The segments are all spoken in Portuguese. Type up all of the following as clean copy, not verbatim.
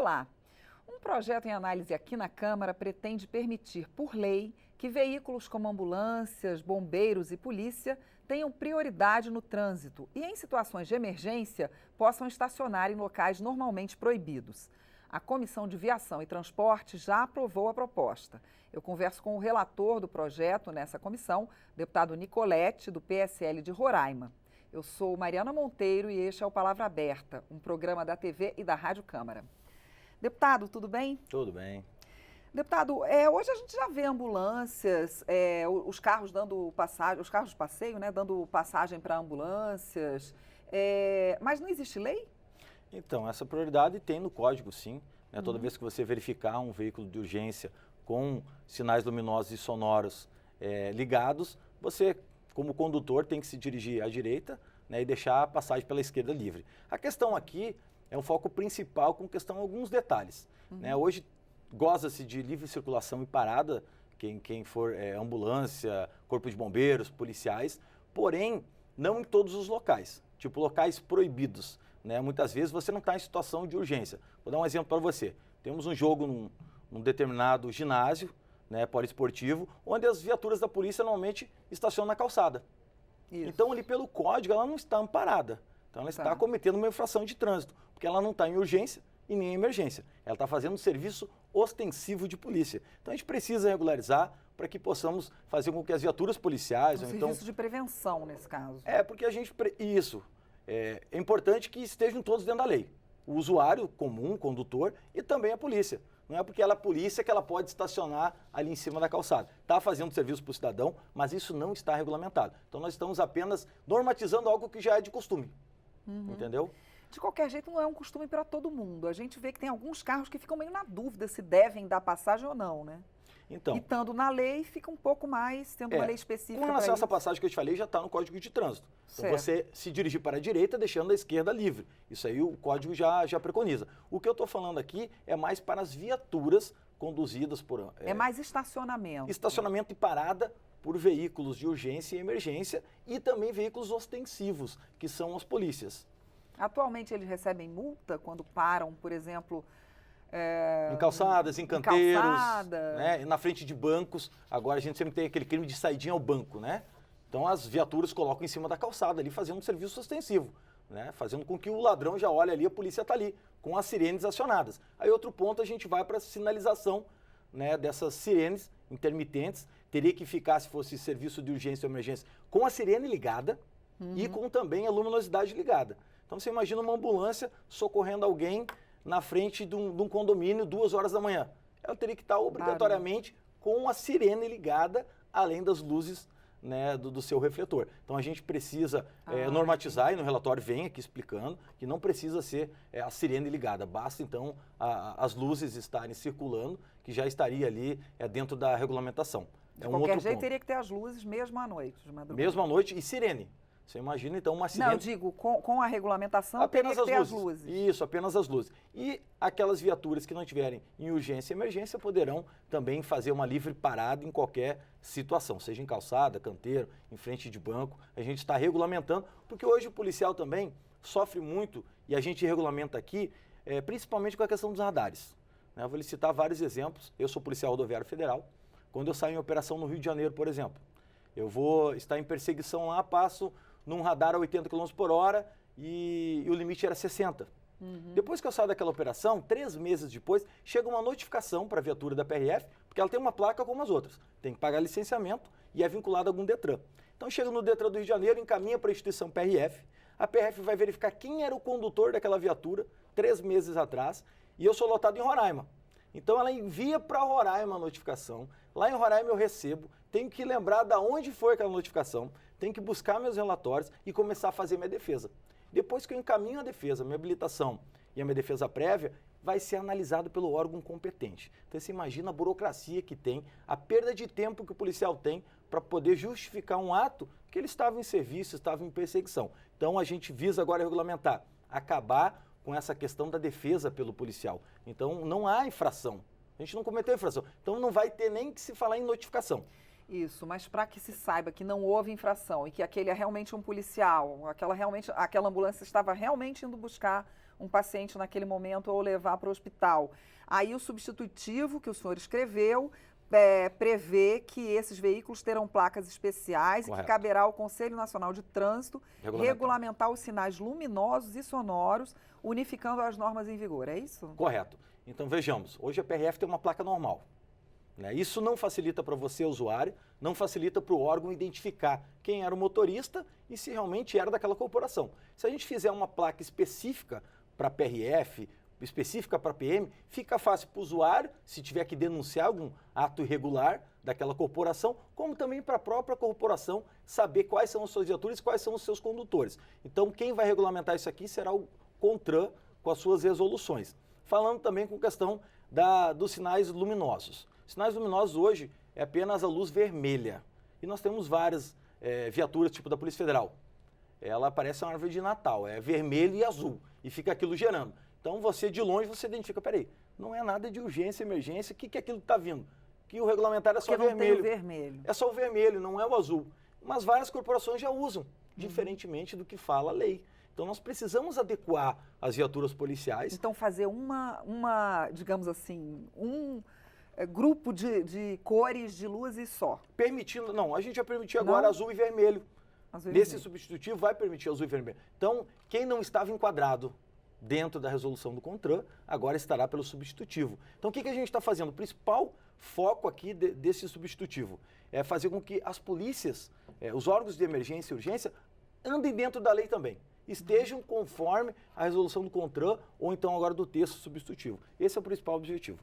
Olá! Um projeto em análise aqui na Câmara pretende permitir, por lei, que veículos como ambulâncias, bombeiros e polícia tenham prioridade no trânsito e, em situações de emergência, possam estacionar em locais normalmente proibidos. A Comissão de Viação e Transporte já aprovou a proposta. Eu converso com o relator do projeto nessa comissão, deputado Nicolete, do PSL de Roraima. Eu sou Mariana Monteiro e este é o Palavra Aberta, um programa da TV e da Rádio Câmara. Deputado, tudo bem? Tudo bem. Deputado, hoje a gente já vê ambulâncias, os carros dando passagem, os carros de passeio, né, dando passagem para ambulâncias, mas não existe lei? Então, essa prioridade tem no código, sim. Né? Toda vez que você verificar um veículo de urgência com sinais luminosos e sonoros ligados, você, como condutor, tem que se dirigir à direita, né, e deixar a passagem pela esquerda livre. A questão aqui é um foco principal com questão alguns detalhes. Né? Hoje, goza-se de livre circulação e parada, quem for ambulância, corpo de bombeiros, policiais, porém, não em todos os locais, tipo locais proibidos. Né? Muitas vezes você não está em situação de urgência. Vou dar um exemplo para você. Temos um jogo num determinado ginásio, né, poliesportivo, onde as viaturas da polícia normalmente estacionam na calçada. Isso. Então, ali pelo código, ela não está amparada. Então, ela está cometendo uma infração de trânsito, porque ela não está em urgência e nem em emergência. Ela está fazendo um serviço ostensivo de polícia. Então, a gente precisa regularizar para que possamos fazer com que as viaturas policiais... serviço de prevenção, nesse caso. Porque a gente... Isso. É importante que estejam todos dentro da lei. O usuário comum, o condutor e também a polícia. Não é porque ela é polícia que ela pode estacionar ali em cima da calçada. Está fazendo serviço para o cidadão, mas isso não está regulamentado. Então, nós estamos apenas normatizando algo que já é de costume. Entendeu? De qualquer jeito, não é um costume para todo mundo. A gente vê que tem alguns carros que ficam meio na dúvida se devem dar passagem ou não, né? Então, e estando na lei, fica um pouco mais, tendo uma lei específica. Com relação a essa passagem que eu te falei, já está no Código de Trânsito. Então, você se dirigir para a direita, deixando a esquerda livre. Isso aí o Código já preconiza. O que eu estou falando aqui é mais para as viaturas conduzidas por... É mais estacionamento. Estacionamento e parada por veículos de urgência e emergência e também veículos ostensivos, que são as polícias. Atualmente eles recebem multa quando param, por exemplo... em calçadas, em canteiros, né, na frente de bancos. Agora a gente sempre tem aquele crime de saidinha ao banco, né? Então as viaturas colocam em cima da calçada ali, fazendo um serviço ostensivo, né? Fazendo com que o ladrão já olhe ali, a polícia está ali, com as sirenes acionadas. Aí outro ponto, a gente vai para a sinalização, né, dessas sirenes intermitentes. Teria que ficar, se fosse serviço de urgência ou emergência, com a sirene ligada e com também a luminosidade ligada. Então você imagina uma ambulância socorrendo alguém na frente de um condomínio 2 horas da manhã. Ela teria que estar obrigatoriamente com a sirene ligada, além das luzes, né, do seu refletor. Então a gente precisa normatizar, e no relatório vem aqui explicando que não precisa ser a sirene ligada, basta então as luzes estarem circulando, que já estaria ali dentro da regulamentação. De qualquer jeito, teria que ter as luzes mesmo à noite, de madrugada. Mesmo à noite e sirene. Você imagina, então, uma sirene... Não, eu digo, com a regulamentação, apenas teria que ter as luzes. Isso, apenas as luzes. E aquelas viaturas que não estiverem em urgência e emergência poderão também fazer uma livre parada em qualquer situação, seja em calçada, canteiro, em frente de banco. A gente está regulamentando, porque hoje o policial também sofre muito, e a gente regulamenta aqui, principalmente com a questão dos radares. Né? Eu vou lhe citar vários exemplos. Eu sou policial rodoviário federal. Quando eu saio em operação no Rio de Janeiro, por exemplo, eu vou estar em perseguição lá, passo num radar a 80 km por hora e o limite era 60. Depois que eu saio daquela operação, 3 meses depois, chega uma notificação para a viatura da PRF, porque ela tem uma placa como as outras. Tem que pagar licenciamento e é vinculada a algum Detran. Então chega no Detran do Rio de Janeiro, encaminha para a instituição PRF, a PRF vai verificar quem era o condutor daquela viatura 3 meses atrás, e eu sou lotado em Roraima. Então ela envia para Roraima a notificação, lá em Roraima eu recebo, tenho que lembrar de onde foi aquela notificação, tenho que buscar meus relatórios e começar a fazer minha defesa. Depois que eu encaminho a defesa, minha habilitação e a minha defesa prévia, vai ser analisado pelo órgão competente. Então você imagina a burocracia que tem, a perda de tempo que o policial tem para poder justificar um ato que ele estava em serviço, estava em perseguição. Então a gente visa agora regulamentar, acabar com essa questão da defesa pelo policial. Então não há infração, a gente não cometeu infração, então não vai ter nem que se falar em notificação. Isso, mas para que se saiba que não houve infração e que aquele é realmente um policial, aquela ambulância estava realmente indo buscar um paciente naquele momento ou levar para o hospital. Aí o substitutivo que o senhor escreveu prevê que esses veículos terão placas especiais. Correto. E que caberá ao Conselho Nacional de Trânsito regulamentar os sinais luminosos e sonoros, unificando as normas em vigor. É isso? Correto. Então vejamos, hoje a PRF tem uma placa normal. Né? Isso não facilita para você, usuário, não facilita para o órgão identificar quem era o motorista e se realmente era daquela corporação. Se a gente fizer uma placa específica para PRF, específica para PM, fica fácil para o usuário, se tiver que denunciar algum ato irregular daquela corporação, como também para a própria corporação saber quais são as suas viaturas e quais são os seus condutores. Então, quem vai regulamentar isso aqui será o CONTRAN com as suas resoluções. Falando também com questão dos sinais luminosos. Sinais luminosos hoje é apenas a luz vermelha. E nós temos várias viaturas, tipo da Polícia Federal. Ela parece uma árvore de Natal, é vermelho e azul, e fica aquilo gerando. Então, você de longe, você identifica, peraí, não é nada de urgência, emergência, o que é aquilo que está vindo? Que o regulamentar é só vermelho. Porque não tem o vermelho. É só o vermelho, não é o azul. Mas várias corporações já usam, diferentemente do que fala a lei. Então, nós precisamos adequar as viaturas policiais. Então, fazer digamos assim, grupo de cores de luzes só. Permitindo, não, a gente vai permitir agora azul e vermelho. Azul e Nesse vermelho. substitutivo vai permitir azul e vermelho. Então, quem não estava enquadrado dentro da resolução do CONTRAN, agora estará pelo substitutivo. Então, o que a gente está fazendo? O principal foco aqui desse substitutivo é fazer com que as polícias, os órgãos de emergência e urgência, andem dentro da lei também. Estejam conforme a resolução do CONTRAN ou então agora do texto substitutivo. Esse é o principal objetivo.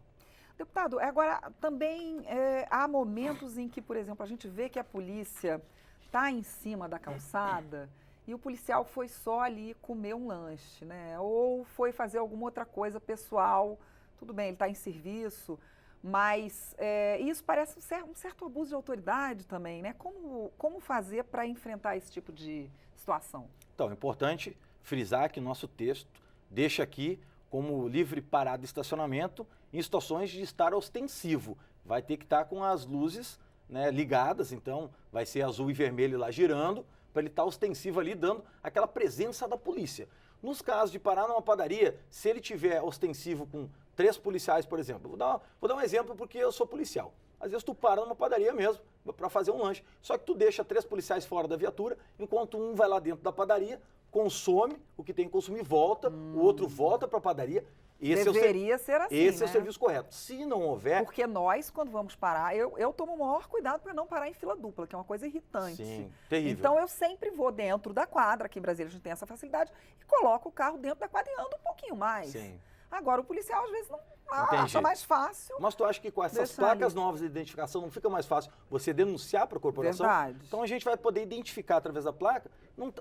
Deputado, agora também há momentos em que, por exemplo, a gente vê que a polícia está em cima da calçada e o policial foi só ali comer um lanche, né? Ou foi fazer alguma outra coisa pessoal. Tudo bem, ele está em serviço, mas isso parece um certo abuso de autoridade também, né? Como fazer para enfrentar esse tipo de situação? Então, é importante frisar que nosso texto deixa aqui como livre parada e estacionamento em situações de estar ostensivo. Vai ter que estar com as luzes, né, ligadas, então vai ser azul e vermelho lá girando, para ele estar ostensivo ali, dando aquela presença da polícia. Nos casos de parar numa padaria, se ele tiver ostensivo com 3 policiais, por exemplo, vou dar um exemplo porque eu sou policial. Às vezes tu para numa padaria mesmo para fazer um lanche, só que tu deixa 3 policiais fora da viatura, enquanto um vai lá dentro da padaria, consome o que tem que consumir, volta, o outro volta para a padaria. Deveria ser assim, Esse né? é o serviço correto. Se não houver... Porque nós, quando vamos parar, eu tomo o maior cuidado para não parar em fila dupla, que é uma coisa irritante. Sim, terrível. Então, eu sempre vou dentro da quadra, aqui em Brasília a gente tem essa facilidade, e coloco o carro dentro da quadra e ando um pouquinho mais. Sim. Agora, o policial, às vezes, não tem acha jeito. mais fácil. Mas tu acha que com essas placas novas de identificação não fica mais fácil você denunciar para a corporação? Verdade. Então a gente vai poder identificar através da placa.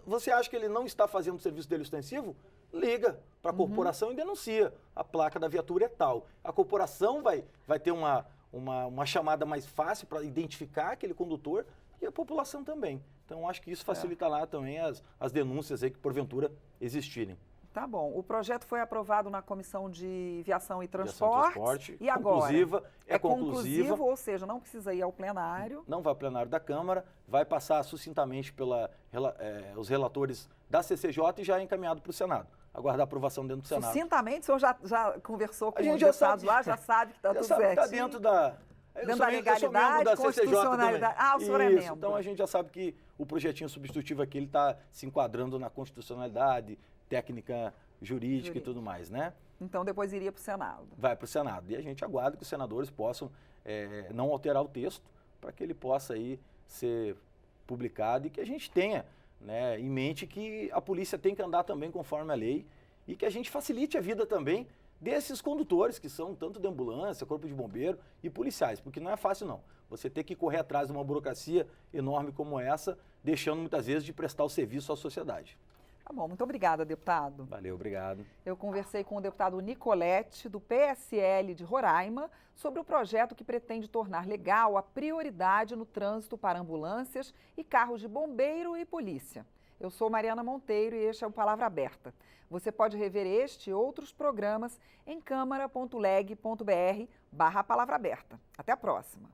Você acha que ele não está fazendo o serviço dele ostensivo? Liga para a corporação e denuncia. A placa da viatura é tal. A corporação vai ter uma chamada mais fácil para identificar aquele condutor e a população também. Então acho que isso facilita lá também as denúncias aí que porventura existirem. Tá bom. O projeto foi aprovado na Comissão de Viação e Transporte. E agora? É conclusiva. Ou seja, não precisa ir ao plenário. Não vai ao plenário da Câmara, vai passar sucintamente os relatores da CCJ e já é encaminhado para o Senado. Aguardar a aprovação dentro do Senado. Sucintamente, o senhor já conversou com os já deputados lá, já sabe que está tudo certo. Está dentro da... Dentro da legalidade, constitucionalidade. Ah, o senhor é membro. Então a gente já sabe que o projetinho substitutivo aqui ele está se enquadrando na constitucionalidade, técnica jurídica e tudo mais, né? Então depois iria para o Senado. Vai para o Senado. E a gente aguarda que os senadores possam não alterar o texto para que ele possa aí ser publicado e que a gente tenha, né, em mente que a polícia tem que andar também conforme a lei e que a gente facilite a vida também desses condutores que são tanto de ambulância, corpo de bombeiro e policiais, porque não é fácil não. Você ter que correr atrás de uma burocracia enorme como essa, deixando muitas vezes de prestar o serviço à sociedade. Tá bom, muito obrigada, deputado. Valeu, obrigado. Eu conversei com o deputado Nicolete, do PSL de Roraima, sobre o projeto que pretende tornar legal a prioridade no trânsito para ambulâncias e carros de bombeiro e polícia. Eu sou Mariana Monteiro e este é o Palavra Aberta. Você pode rever este e outros programas em câmara.leg.br/palavra aberta. Até a próxima.